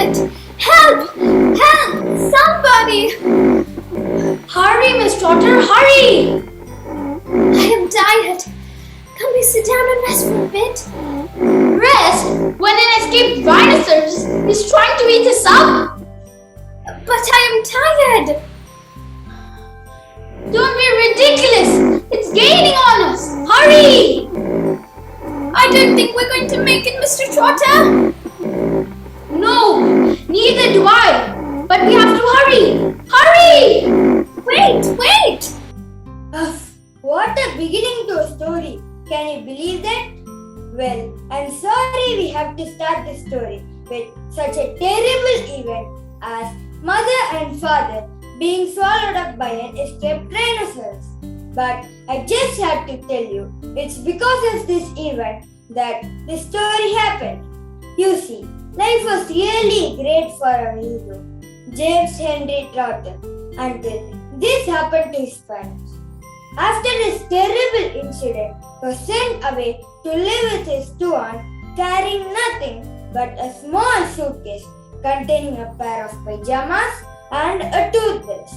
it! Help! Help! Somebody! Hurry, Miss Trotter, hurry! I am tired. Can we sit down and rest for a bit? Rest? When an escaped rhinoceros is trying to eat us up? But I am tired. Don't be ridiculous! It's gaining on us! Hurry! I don't think we're going to make it, Mr. Trotter. No, neither do I. But we have to hurry! Hurry! Wait! What a beginning to a story. Can you believe that? Well, I'm sorry we have to start the story with such a terrible event as mother and father being swallowed up by an escaped rhinoceros. But I just had to tell you, it's because of this event that this story happened. You see, life was really great for our hero, James Henry Trotter, until this happened to his parents. After this terrible incident, he was sent away to live with his two aunts, carrying nothing but a small suitcase containing a pair of pajamas and a toothbrush.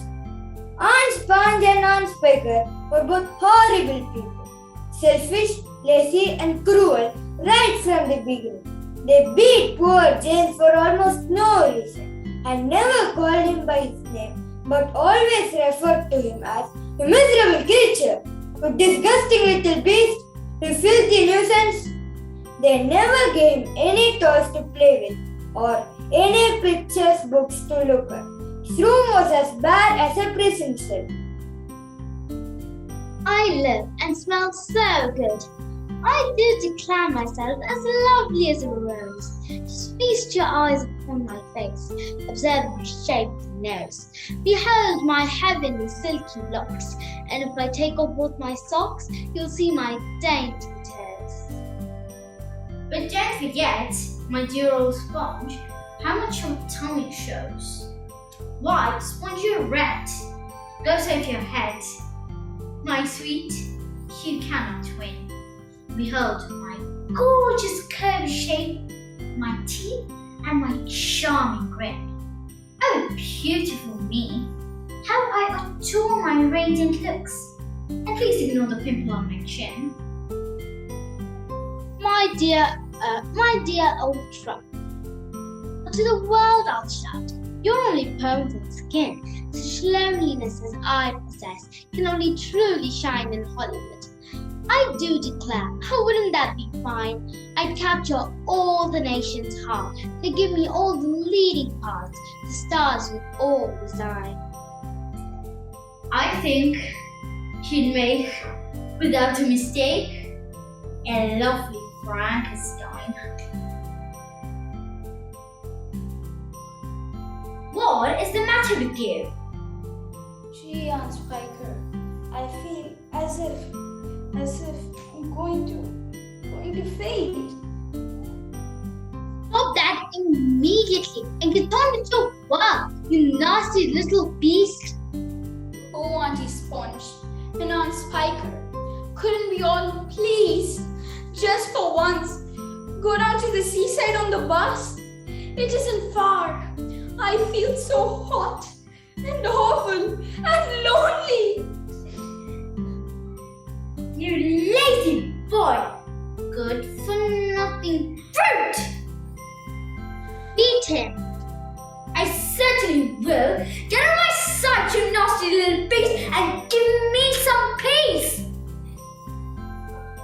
Aunt Sponge and Aunt Spiker were both horrible people, selfish, lazy and cruel right from the beginning. They beat poor James for almost no reason and never called him by his name, but always referred to him as "you miserable creature, you disgusting little beast, you filthy nuisance." They never gave him any toys to play with or any pictures books to look at. His room was as bad as a prison cell. I live and smell so good. I do declare myself as lovely as a rose. Just feast your eyes upon my face, observe my shape and nose. Behold my heavenly silky locks, and if I take off both my socks, you'll see my dainty toes. But don't forget, my dear old sponge, how much your tummy shows. White, spongy or red, goes over your head. My sweet, you cannot win. Behold my gorgeous curvy shape, my teeth and my charming grin. Oh, beautiful me, how I adore my radiant looks. And please ignore the pimple on my chin. My dear old trunk. To the world I'll shout, you're only bones and skin. Such loneliness as I possess can only truly shine in Hollywood. I do declare, wouldn't that be fine? I'd capture all the nation's heart. They give me all the leading parts, the stars would all resign. I think he'd make, without a mistake, a lovely Frankenstein. What is the matter with you? Gee, Aunt Spiker, I feel as if I'm going to faint. Stop that immediately and get on with your work, you nasty little beast. Oh, Auntie Sponge and Aunt Spiker, couldn't we all please, just for once, go down to the seaside on the bus? It isn't far. I feel so hot and awful and lonely. You lazy boy! Good for nothing brute! Beat him. I certainly will. Get on my side, you nasty little beast, and give me some peace!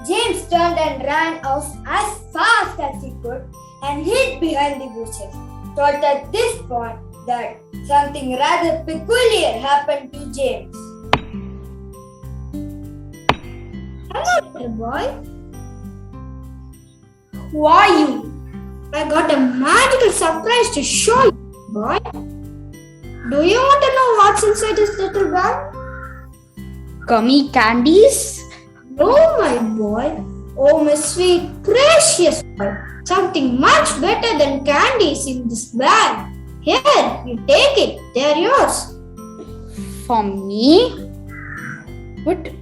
James turned and ran off as fast as he could and hid behind the bushes. Thought at this point that something rather peculiar happened to James. Hello, little boy. Who are you? I got a magical surprise to show you, boy. Do you want to know what's inside this little bag? Gummy candies? No, my boy. Oh, my sweet, precious boy. Something much better than candies in this bag. Here, you take it. They're yours. For me? But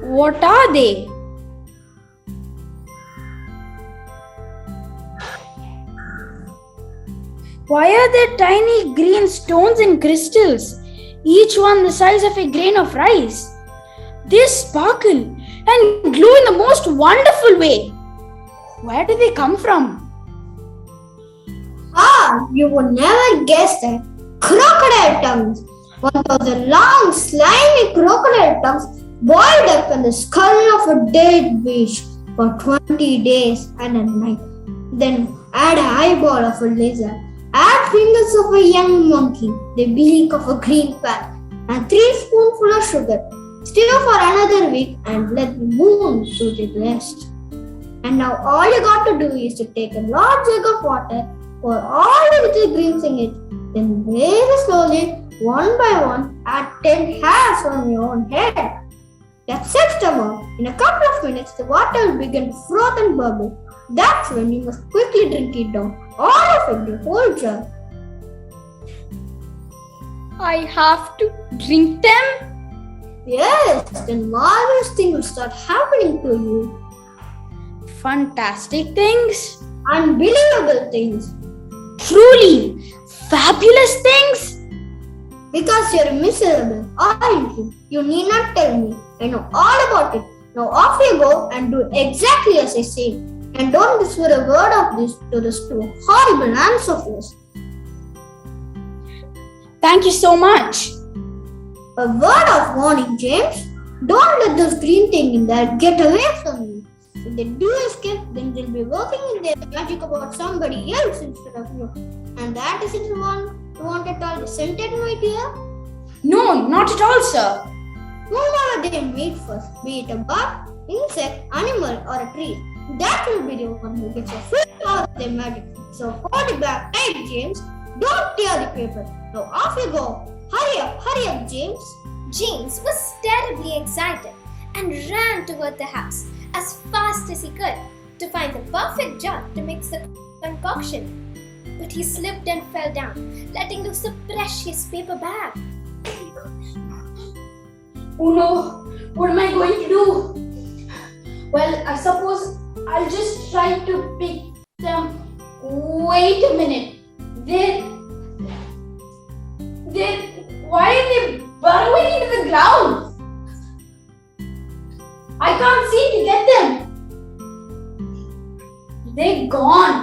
what are they? Why are there tiny green stones and crystals, each one the size of a grain of rice? They sparkle and glow in the most wonderful way. Where do they come from? You would never guess that. Crocodile tongues. 1,000 long, slimy crocodile tongues boiled up in the skull of a dead fish for 20 days and a night. Then add an eyeball of a lizard, add fingers of a young monkey, the beak of a green parrot, and 3 spoonfuls of sugar. Stir for another week and let the moon do the rest. And now all you got to do is to take a large jug of water, pour all the little greens in it, then very slowly, one by one, add 10 hairs on your own head. That's it, Tama. In a couple of minutes, the water will begin to froth and bubble. That's when you must quickly drink it down, all of it, the whole jar. I have to drink them? Yes, then marvelous things will start happening to you. Fantastic things? Unbelievable things. Truly fabulous things? Because you're miserable, aren't you? You need not tell me. I know all about it. Now off you go and do exactly as I say. And don't whisper a word of this to those 2 horrible ants of yours. Thank you so much. A word of warning, James. Don't let those green things in there get away from you. If they do escape, then they'll be working in their magic about somebody else instead of you. And that isn't the one you want at all, isn't it, my dear? No, not at all, sir. Whomever they meet first, be it a bug, insect, animal, or a tree, that will be the one who gets a full power of their magic. So hold it back tight, James. Don't tear the paper. Now off you go. Hurry up, James. James was terribly excited and ran toward the house as fast as he could to find the perfect jar to mix the concoction. But he slipped and fell down, letting loose the precious paper bag. Oh no, what am I going to do? Well, I suppose I'll just try to pick them. Wait a minute. Why are they burrowing into the ground? I can't seem to get them. They're gone.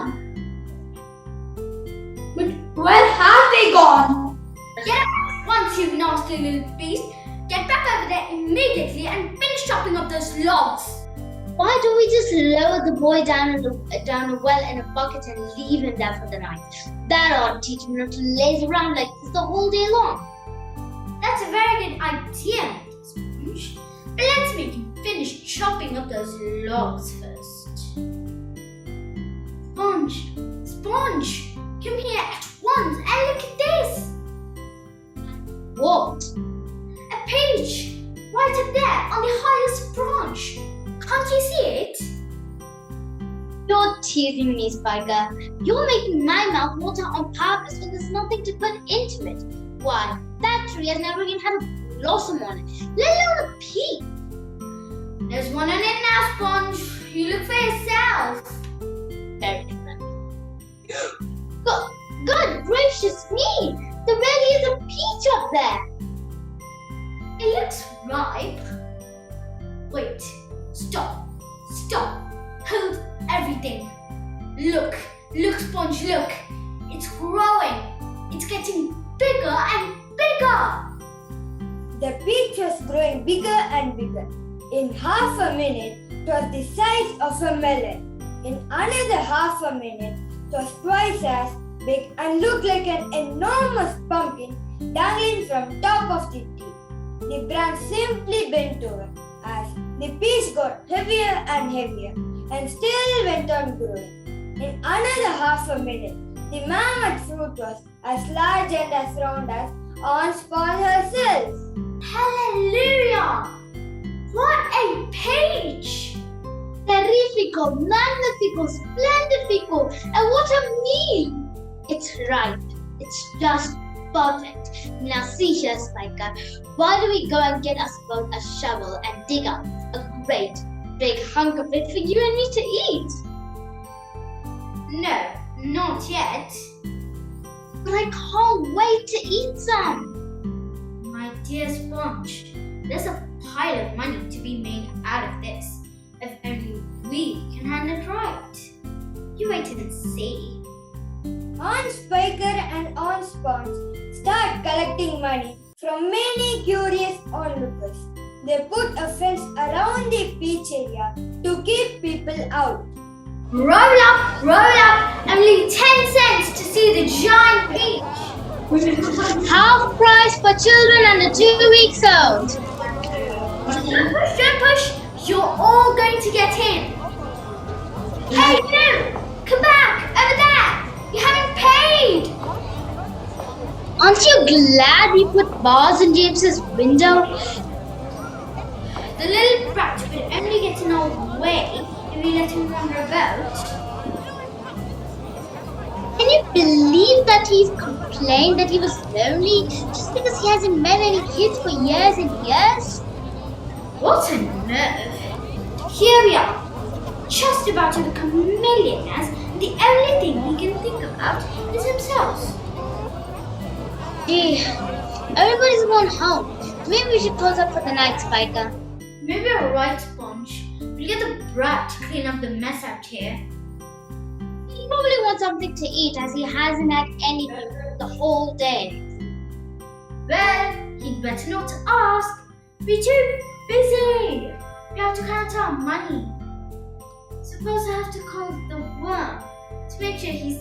But where have they gone? Get up once, you nasty little beast. Get back over there immediately and finish chopping up those logs. Why don't we just lower the boy down a well in a bucket and leave him there for the night? That ought to teach him not to laze around like this the whole day long. That's a very good idea, Sponge. But let's make him finish chopping up those logs first. Sponge, come here at once and look at this. What? A page, right up there on the highest branch. Can't you see it? You're teasing me, Spiker. You're making my mouth water on purpose when there's nothing to put into it. Why, that tree has never even had a blossom on it, let alone a peep. There's one on it now, Sponge. You look for yourself. Very funny. Good gracious me! There really is a peach up there. It looks ripe. Wait, stop. Hold everything. Look, Sponge, look. It's growing. It's getting bigger and bigger. The peach was growing bigger and bigger. In half a minute, it was the size of a melon. In another half a minute, it was twice as big and looked like an enormous pumpkin dangling from top of the tree. The branch simply bent over as the peach got heavier and heavier and still went on growing. In another half a minute, the mammoth fruit was as large and as round as Aunt Spawn herself. Hallelujah! What a peach! Terrifico, magnifico, splendifico, and what a meal! It's ripe. It's just perfect. Now see here, Spiker. Why don't we go and get us both a shovel and dig up a great big hunk of it for you and me to eat? No, not yet. but I can't wait to eat some. My dear Sponge, there's a pile of money to be made out of this, if only we can handle it right. You wait and see. Aunt Spiker and Aunt Sponge start collecting money from many curious onlookers. They put a fence around the beach area to keep people out. Roll up, and leave 10 cents to see the giant peach. Half price for children under 2 weeks old. Don't push, you're all going to get in. Hey, you! Come back, over there! You haven't paid! Aren't you glad we put bars in James's window? The little brat will only get in our way if we let him wander about. Can you believe that he's complained that he was lonely just because he hasn't met any kids for years and years? What a nerve! Here we are, just about to become millionaires, and the only thing we can think about is themselves. Gee, everybody's gone home. Maybe we should close up for the night, Spiker. Maybe you're right, Sponge. We'll get the brat to clean up the mess out here. He probably wants something to eat as he hasn't had anything the whole day. Well, he'd better not ask. We're too busy. We have to count our money. Suppose I have to call the worm to make sure he's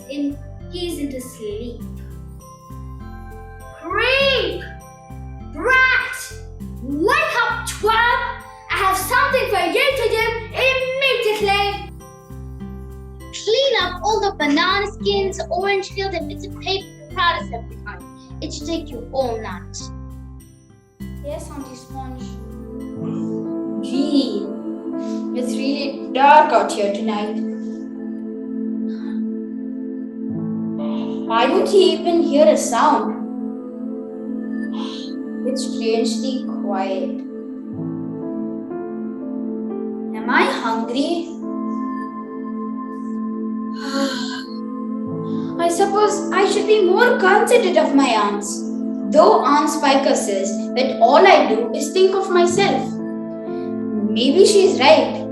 into sleep. Creep! Brat! Wake up, twirl! I have something for you to do immediately! Clean up all the banana skins, orange peels, and bits of paper the crowd is left behind. It should take you all night. Yes, Auntie Sponge. Gee, it's really dark out here tonight. I don't even hear a sound. It's strangely quiet. Am I hungry? I suppose I should be more considerate of my aunts. Though Aunt Spiker says that all I do is think of myself. Maybe she's right.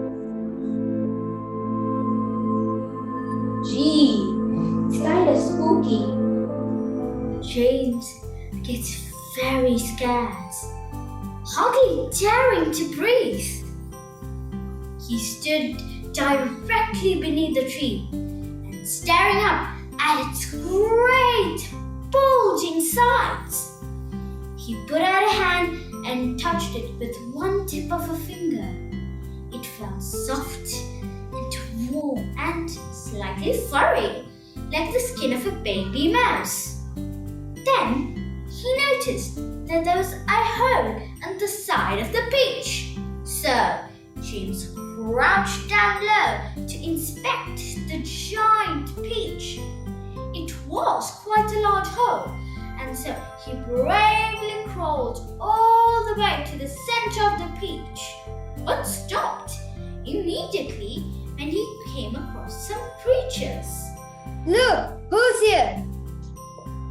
Gee, it's kind of spooky. James gets very scared, hardly daring to breathe. He stood directly beneath the tree and staring up at its great bulging sides. He put out a hand and touched it with one tip of a finger. It felt soft and warm and slightly furry, like the skin of a baby mouse. Then he noticed that there was a hole on the side of the peach. So James crouched down low to inspect the giant peach. It was quite a large hole, and so he bravely crawled all the way to the center of the peach, but stopped immediately when he came across some creatures. Look, who's here?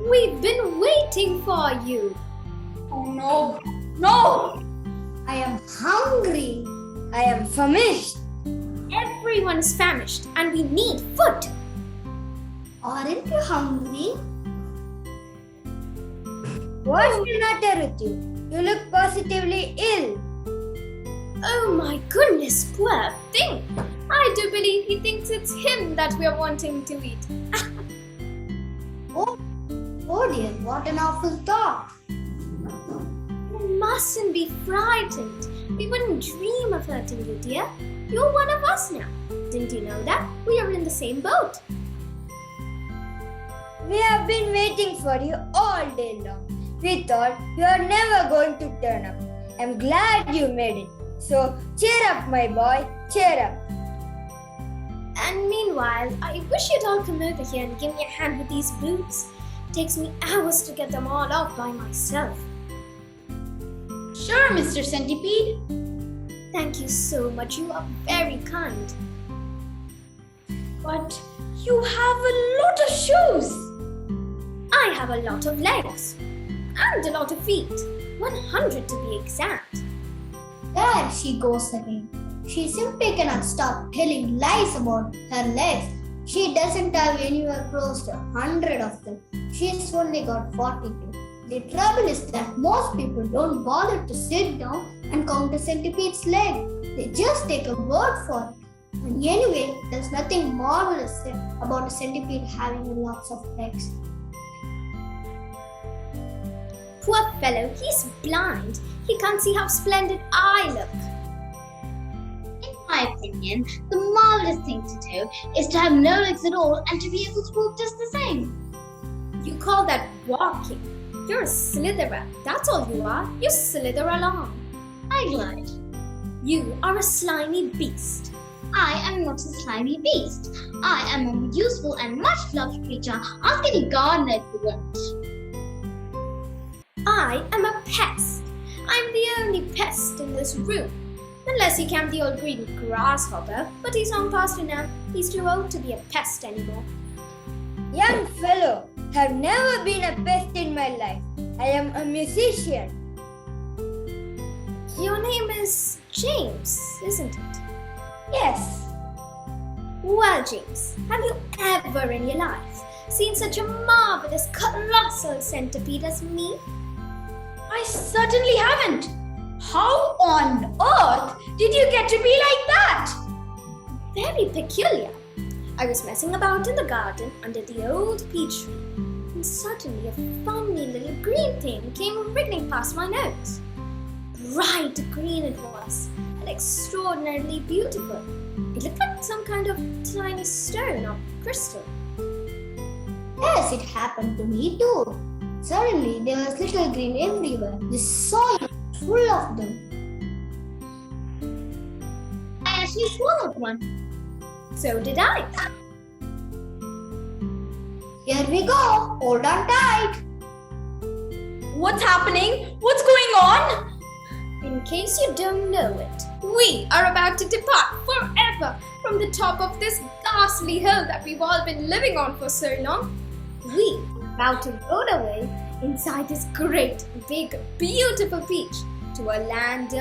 We've been waiting for you. Oh no, no! I am hungry. I am famished. Everyone's famished and we need food. Aren't you hungry? What's the matter with you? You look positively ill. Oh my goodness, poor thing. I do believe he thinks it's him that we're wanting to eat. Oh dear, what an awful thought. You mustn't be frightened. We wouldn't dream of hurting you, dear. You're one of us now. Didn't you know that? We are in the same boat. We have been waiting for you all day long. We thought you are never going to turn up. I'm glad you made it. So cheer up, my boy, cheer up. And meanwhile, I wish you'd all come over here and give me a hand with these boots. It takes me hours to get them all off by myself. Sure, Mr. Centipede. Thank you so much. You are very kind. But you have a lot of shoes. I have a lot of legs and a lot of feet, 100 to be exact. There she goes again. She simply cannot stop telling lies about her legs. She doesn't have anywhere close to 100 of them. She's only got 42. The trouble is that most people don't bother to sit down and count a centipede's leg. They just take a word for it. And anyway, there's nothing marvelous about a centipede having lots of legs. Poor fellow, he's blind. He can't see how splendid I look. In my opinion, the marvelous thing to do is to have no legs at all and to be able to walk just the same. You call that walking? You're a slitherer. That's all you are. You slither along. I glide. You are a slimy beast. I am not a slimy beast. I am a useful and much loved creature. Ask any gardener if you want. I am a pest. I'm the only pest in this room. Unless you count the old green grasshopper, but he's on past now. He's too old to be a pest anymore. Young fellow, have never been a pest in my life. I am a musician. Your name is James, isn't it? Yes. Well, James, have you ever in your life seen such a marvelous, colossal centipede as me? I certainly haven't. How on earth did you get to be like that? Very peculiar. I was messing about in the garden under the old peach tree, and suddenly a funny little green thing came wriggling past my nose. Bright green it was, and extraordinarily beautiful. It looked like some kind of tiny stone or crystal. Yes, it happened to me too. Suddenly, there was little green everywhere. The soil was full of them. I actually swallowed one. So did I. Here we go. Hold on tight. What's happening? What's going on? In case you don't know it, we are about to depart forever from the top of this ghastly hill that we've all been living on for so long. We are about to roll away inside this great, big, beautiful peach to a land to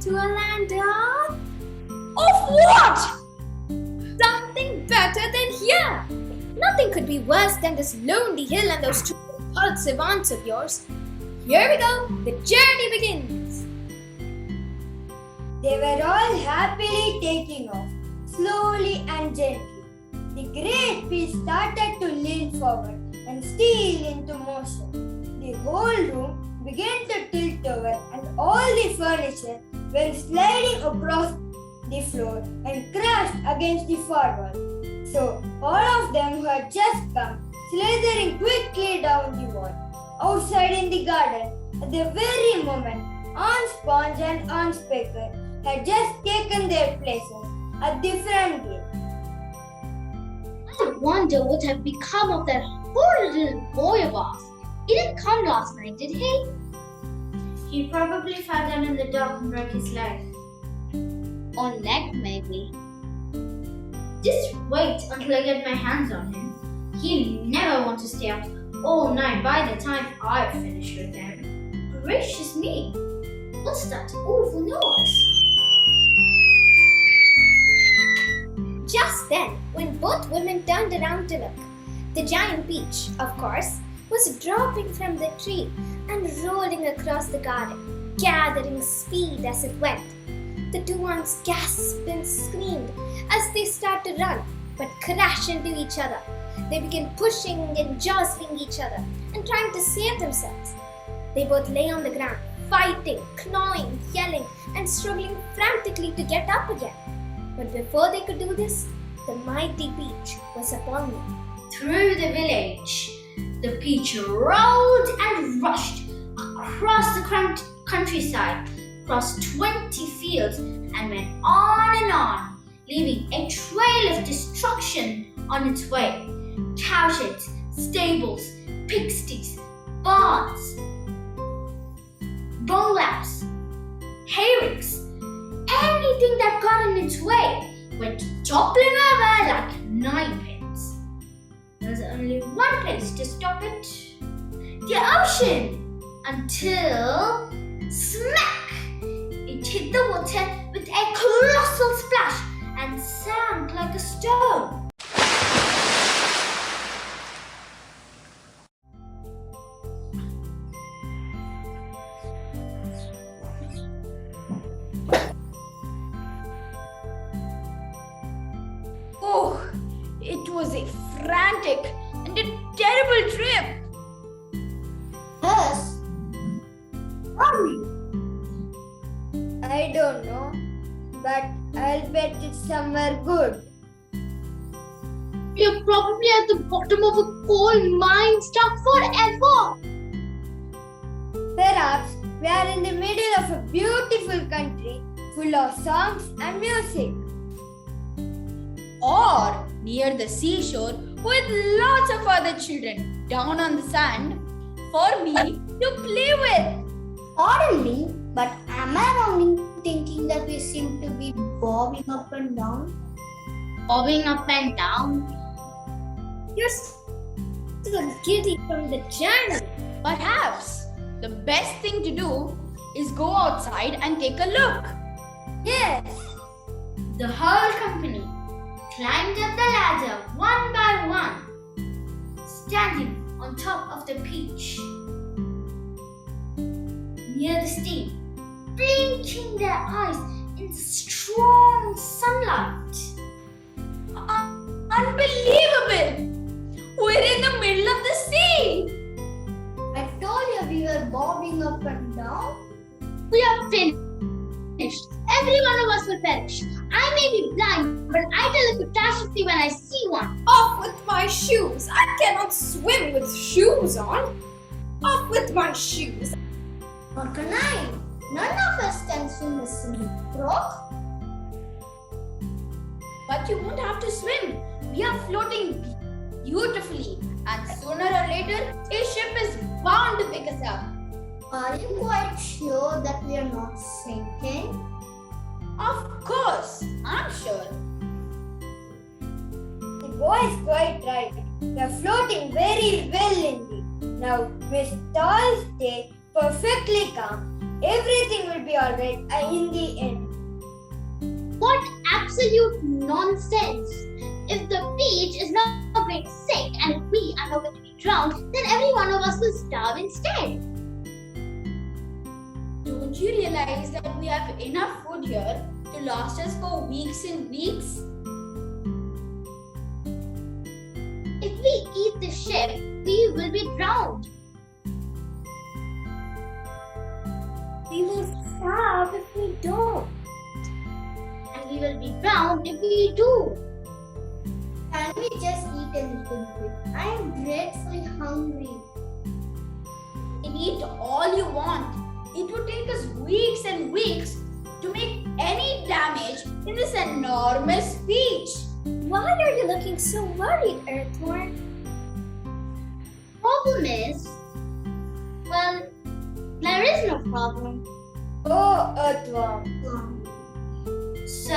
a land Of what? something better than here. Nothing could be worse than this lonely hill and those two repulsive aunts of yours. Here we go. The journey begins. They were all happily taking off, slowly and gently. The great peach started to lean forward and steal into motion. The whole room began to tilt over and all the furniture went sliding across the floor and crashed against the far wall. So all of them who had just come slithering quickly down the wall. Outside in the garden, at the very moment, Aunt Sponge and Aunt Specker had just taken their places at the front gate. I wonder what had become of that horrid little boy of ours. He didn't come last night, did he? He probably fell down in the dark and broke his leg. Or neck, maybe. Just wait until I get my hands on him. He'll never want to stay up all night by the time I finish with him. Gracious me! What's that awful noise? Just then, when both women turned around to look, the giant peach, of course, was dropping from the tree and rolling across the garden, gathering speed as it went. The two aunts gasped and screamed as they started to run, but crashed into each other. They began pushing and jostling each other and trying to save themselves. They both lay on the ground, fighting, clawing, yelling, and struggling frantically to get up again. But before they could do this, the mighty peach was upon them. Through the village, the peach rolled and rushed across the countryside, crossed 20 fields, and went on, leaving a trail of destruction on its way. Cowsheds, stables, pigsties, barns, bowlaps, hayricks, anything that got in its way went toppling over like ninepins. was only one place to stop it. The ocean! Until smack! It hit the water with a colossal splash and sank like a stone. Oh, it was a frantic and a terrible trip. Yes. I don't know, but I'll bet it's somewhere good. We are probably at the bottom of a coal mine stuck forever. Perhaps we are in the middle of a beautiful country full of songs and music. Or near the seashore with lots of other children down on the sand for me to play with. Oddly, but am I wrong in thinking that we seem to be bobbing up and down? Bobbing up and down. You're still giddy from the journey. Perhaps the best thing to do is go outside and take a look. Yes. The whole company climbed up the ladder one by one, standing on top of the peach. Near the steam, blinking their eyes in the strong sunlight. Unbelievable! We're in the middle of the sea! I told you we were bobbing up and down. We are finished. Every one of us will perish. I may be blind, but I tell a catastrophe when I see one. Off with my shoes. I cannot swim with shoes on. Off with my shoes. How can I? None of us can swim a single brook. But you won't have to swim. We are floating beautifully, and sooner or later, a ship is bound to pick us up. Are you quite sure that we are not sinking? Of course, I'm sure. The boy is quite right. We are floating very well indeed. Now, Miss Doll, stay perfectly calm. Everything will be alright in the end. What absolute nonsense! If the peach is not going sick and if we are not going to be drowned, then every one of us will starve instead. Don't you realize that we have enough food here to last us for weeks and weeks? If we eat the ship, we will be drowned. We will starve if we don't. And we will be drowned if we do. Can we just eat a little bit? I am dreadfully hungry. You can eat all you want. It would take us weeks and weeks to make any damage in this enormous peach. Why are you looking so worried, Earthworm? Problem is, well, there is no problem. Oh, Earthworm. So,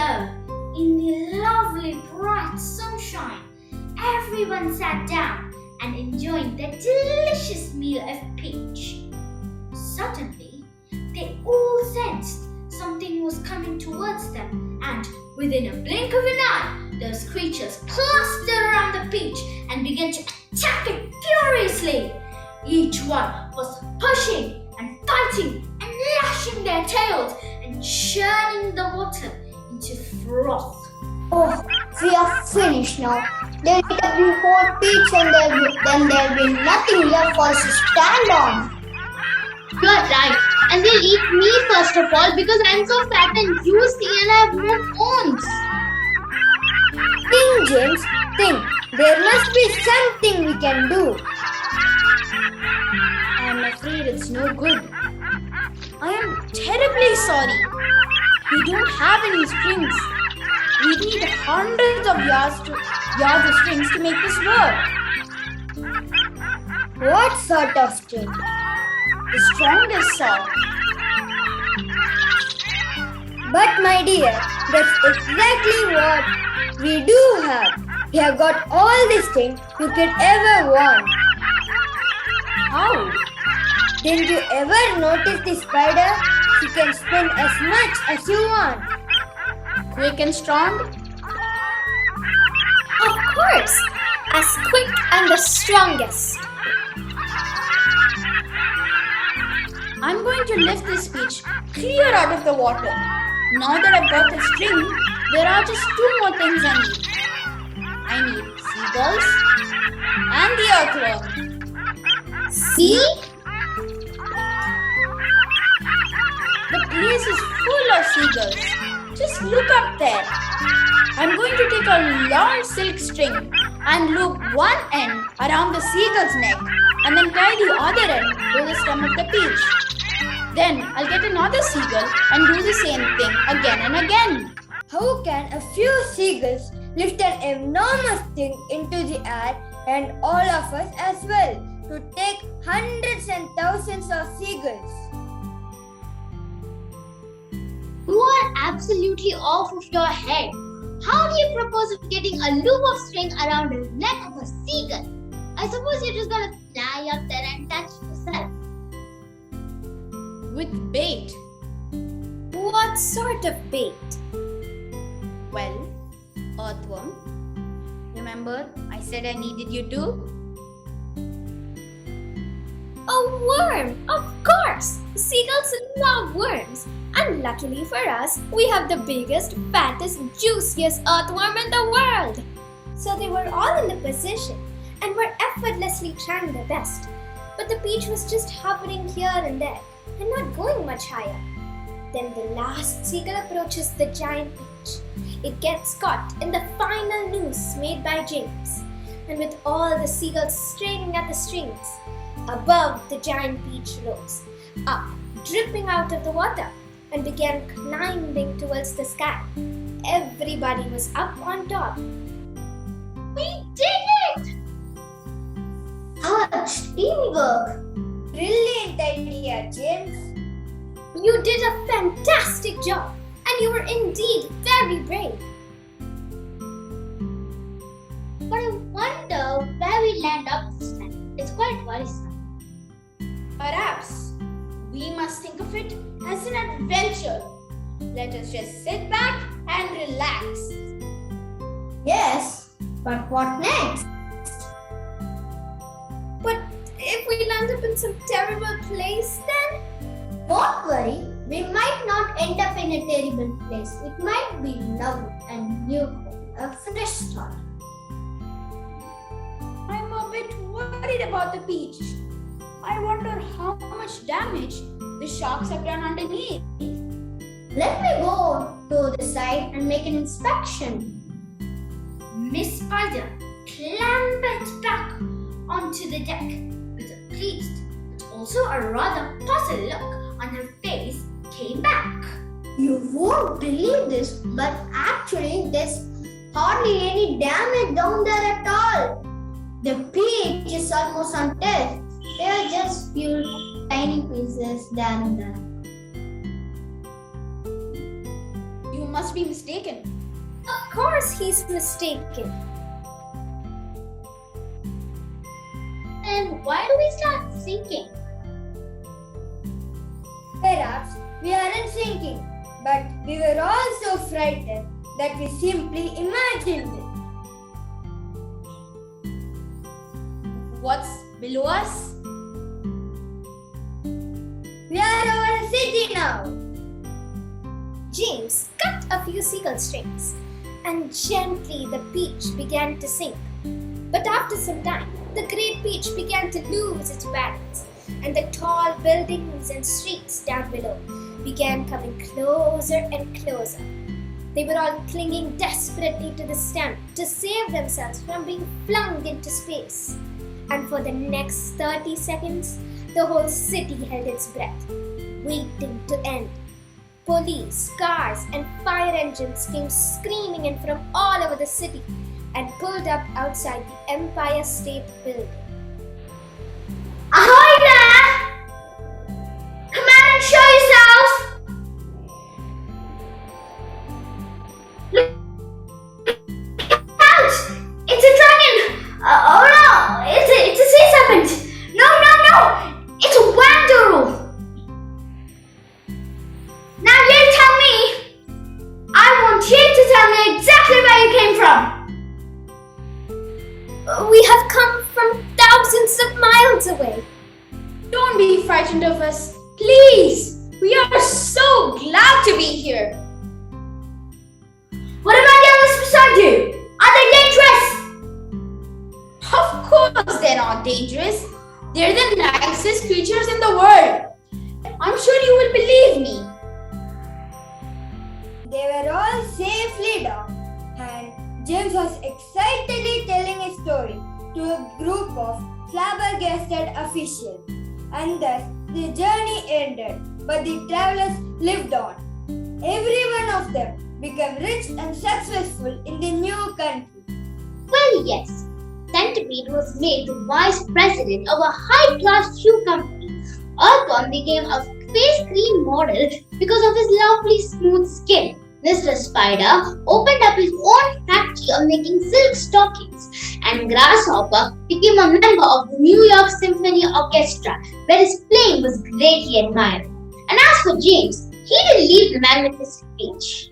in the lovely bright sunshine, everyone sat down and enjoyed their delicious meal of peach. Suddenly, they all sensed something was coming towards them, and within a blink of an eye, those creatures clustered around the peach and began to attack it furiously. Each one was pushing and fighting and lashing their tails and churning the water into froth. Oh, we are finished now. They'll eat every whole peach and then there'll be nothing left for us to stand on. You are right. And they'll eat me first of all because I'm so fat and juicy and I have no bones. Think, James, think. There must be something we can do. I'm afraid it's no good. I am terribly sorry. We don't have any strings. We need hundreds of yards of strings to make this work. What sort of string? The strongest sort. But my dear, that's exactly what we do have. We have got all these things you could ever want. How? Didn't you ever notice the spider? She can spin as much as you want. Quick and strong? Of course, as quick and the strongest. I'm going to lift this peach clear out of the water. Now that I've got the string, there are just two more things I need. I need seagulls and the earthworm. See? The place is full of seagulls. Just look up there. I'm going to take a long silk string and loop one end around the seagull's neck and then tie the other end to the stem of the peach. Then I'll get another seagull and do the same thing again and again. How can a few seagulls lift an enormous thing into the air and all of us as well to take hundreds and thousands of seagulls? You are absolutely off of your head. How do you propose of getting a loop of string around the neck of a seagull? I suppose you're just gonna fly up there and touch yourself. With bait. What sort of bait? Well, earthworm. Remember, I said I needed you to? A worm, of course! Seagulls love worms. And luckily for us, we have the biggest, fattest, juiciest earthworm in the world. So they were all in the position and were effortlessly trying their best. But the peach was just hovering here and there and not going much higher. Then the last seagull approaches the giant peach. It gets caught in the final noose made by James. And with all the seagulls straining at the strings, above the giant peach rose, up, dripping out of the water, and began climbing towards the sky. Everybody was up on top. We did it! Such teamwork! Brilliant idea, James. You did a fantastic job, and you were indeed very brave. But I wonder where we land up this time. It's quite worrisome. Perhaps we must think of it as an adventure. Let us just sit back and relax. Yes, but what next? But if we land up in some terrible place, then Don't worry, we might not end up in a terrible place. It might be lovely and new, a fresh start. I'm a bit worried about the peach. I wonder how much damage the sharks have done underneath. Let me go to the side and make an inspection. Miss Spider clambered back onto the deck with a pleased but also a rather puzzled look on her face came back. You won't believe this, but actually there's hardly any damage down there at all. The peach is almost untouched. There are just few tiny pieces there and there. You must be mistaken. of course he's mistaken. Then why do we start sinking? Perhaps we aren't sinking, but we were all so frightened that we simply imagined it. What's below us? We are over the city now. James cut a few seagull strings, and gently the peach began to sink. But after some time, the great peach began to lose its balance, and the tall buildings and streets down below began coming closer and closer. They were all clinging desperately to the stem to save themselves from being flung into space. And for the next 30 seconds, the whole city held its breath, waiting to end. Police, cars, and fire engines came screaming in from all over the city and pulled up outside the Empire State Building. Ahoy there! Come out and show yourselves! Look out! frightened of us. Please, we are so glad to be here. What about the others beside you? Are they dangerous? Of course they're not dangerous. They're the nicest creatures in the world. I'm sure you will believe me. They were all safely down, and James was excitedly telling a story to a group of flabbergasted officials. And thus the journey ended, but the travelers lived on. Every one of them became rich and successful in the new country. Well, yes. Centipede was made the vice president of a high-class shoe company. Archon became a face cream model because of his lovely smooth skin. Mr. Spider opened up his own factory of making silk stockings, and Grasshopper became a member of the New York Symphony Orchestra, where his playing was greatly admired. And as for James, he didn't leave the magnificent beach.